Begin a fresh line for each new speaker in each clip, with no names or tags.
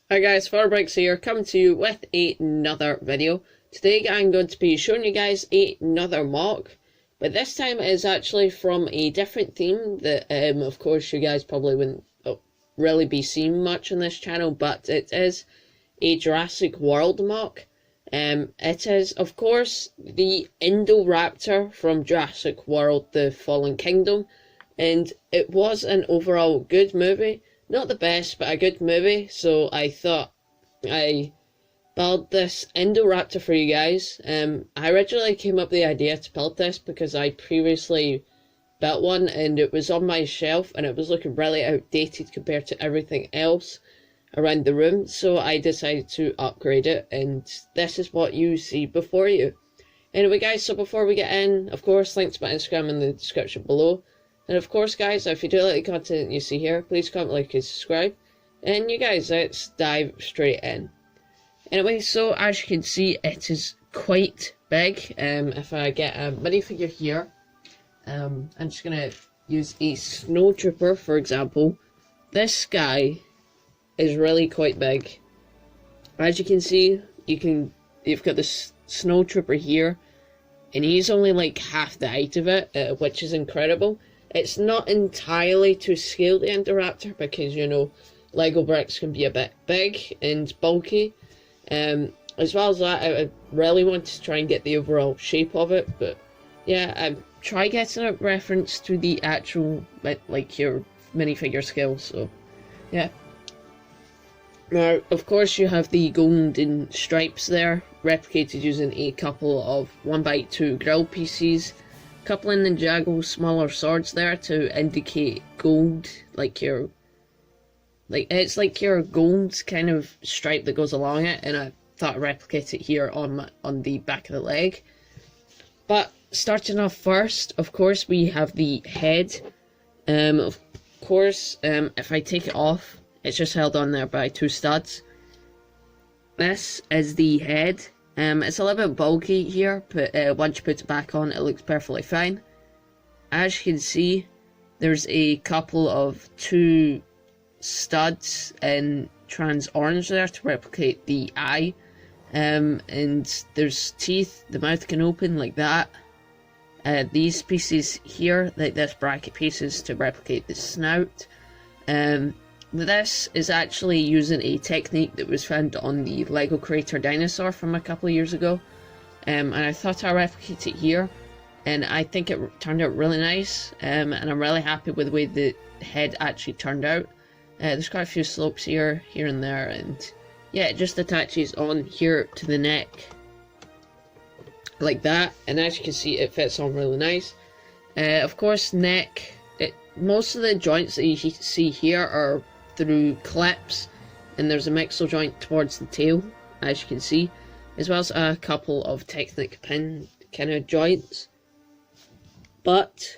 Hi guys, Firebricks here, coming to you with another video. Today I'm going to be showing you guys another mock, but this time it is actually from a different theme that of course you guys probably wouldn't really be seeing much on this channel, but it is a Jurassic World mock. It is of course the Indoraptor from Jurassic World: The Fallen Kingdom, and it was an overall good movie. Not the best, but a good movie, so I thought I build this Indoraptor for you guys. I originally came up with the idea to build this because I previously built one and it was on my shelf and it was looking really outdated compared to everything else around the room, so I decided to upgrade it, and this is what you see before you. Anyway guys, so before we get in, of course, links to my Instagram in the description below. And of course guys, if you do like the content you see here, please comment, like, and subscribe. And you guys, let's dive straight in. Anyway, so as you can see, it is quite big. If I get a minifigure here, I'm just going to use a snow trooper for example. This guy is really quite big. As you can see, you've got this snow trooper here, and he's only like half the height of it, which is incredible. It's not entirely to scale the Indoraptor because, you know, Lego bricks can be a bit big and bulky. As well as that, I really wanted to try and get the overall shape of it, but yeah, I try getting a reference to the actual, like, your minifigure scale, so yeah. Now, of course, you have the golden stripes there, replicated using a couple of 1x2 grill pieces. Couple in the Ninjago smaller swords there to indicate gold, it's like your gold kind of stripe that goes along it, and I thought I'd replicate it here on the back of the leg. But starting off first, of course, we have the head. Of course, if I take it off, it's just held on there by two studs. This is the head. It's a little bit bulky here, but once you put it back on, it looks perfectly fine. As you can see, there's a couple of two studs in trans orange there to replicate the eye. And there's teeth, the mouth can open like that. These pieces here, like this bracket pieces, to replicate the snout. This is actually using a technique that was found on the Lego Creator Dinosaur from a couple of years ago, and I thought I'd replicate it here, and I think it turned out really nice, and I'm really happy with the way the head actually turned out. There's quite a few slopes here and there, and yeah, it just attaches on here to the neck like that, and as you can see, it fits on really nice. Of course, neck, most of the joints that you see here are through clips, and there's a mixel joint towards the tail, as you can see, as well as a couple of Technic pin kind of joints. But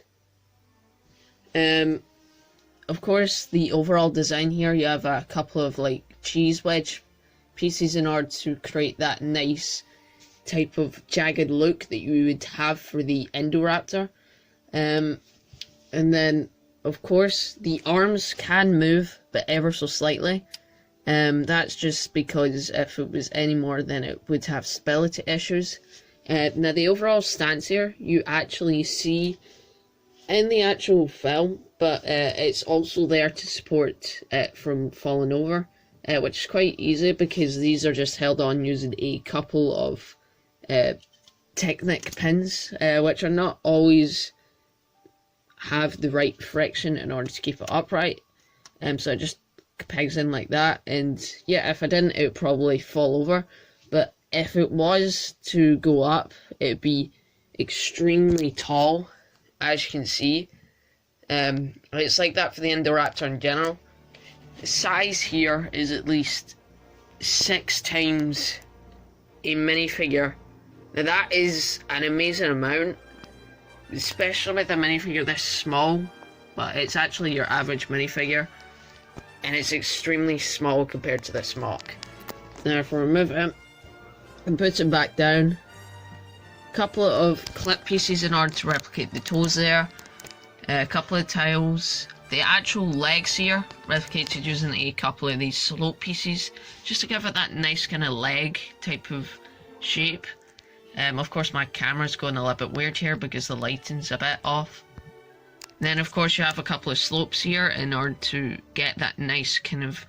of course, the overall design here, you have a couple of like cheese wedge pieces in order to create that nice type of jagged look that you would have for the Indoraptor. And then of course, the arms can move, but ever so slightly. That's just because if it was any more, then it would have stability issues. Now, the overall stance here, you actually see in the actual film, but it's also there to support it from falling over, which is quite easy because these are just held on using a couple of Technic pins, which are not always have the right friction in order to keep it upright, so it just pegs in like that, and yeah, if I didn't, it would probably fall over, but if it was to go up, it would be extremely tall, as you can see. It's like that for the Indoraptor in general. The size here is at least 6 times a minifigure. Now that is an amazing amount, especially with a minifigure this small, but it's actually your average minifigure, and it's extremely small compared to this mock. Now if I remove it and put it back down, a couple of clip pieces in order to replicate the toes there, a couple of tiles, the actual legs here replicated using a couple of these slope pieces, just to give it that nice kind of leg type of shape. Of course my camera's going a little bit weird here because the lighting's a bit off. Then of course you have a couple of slopes here in order to get that nice kind of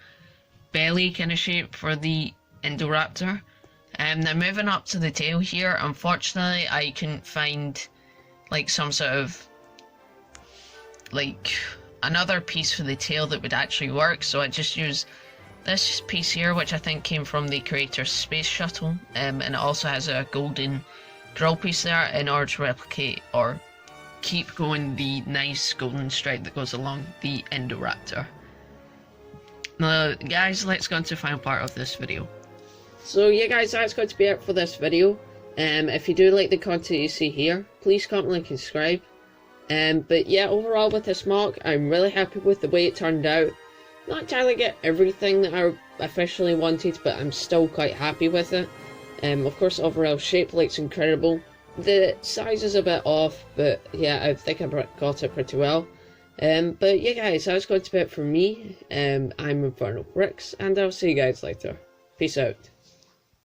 belly kind of shape for the Indoraptor. Now moving up to the tail here, unfortunately I couldn't find like some sort of like another piece for the tail that would actually work, so I just used this piece here, which I think came from the creator's space shuttle, and it also has a golden drill piece there in order to replicate or keep going the nice golden stripe that goes along the Indoraptor. Now guys, let's go into the final part of this video. So yeah guys, that's going to be it for this video. If you do like the content you see here, please comment, like and subscribe. But yeah, overall with this mark, I'm really happy with the way it turned out. Not entirely get everything that I officially wanted, but I'm still quite happy with it. Of course, overall shape looks incredible. The size is a bit off, but yeah, I think I got it pretty well. But yeah guys, that's going to be it from me. I'm Infernal Bricks, and I'll see you guys later. Peace out.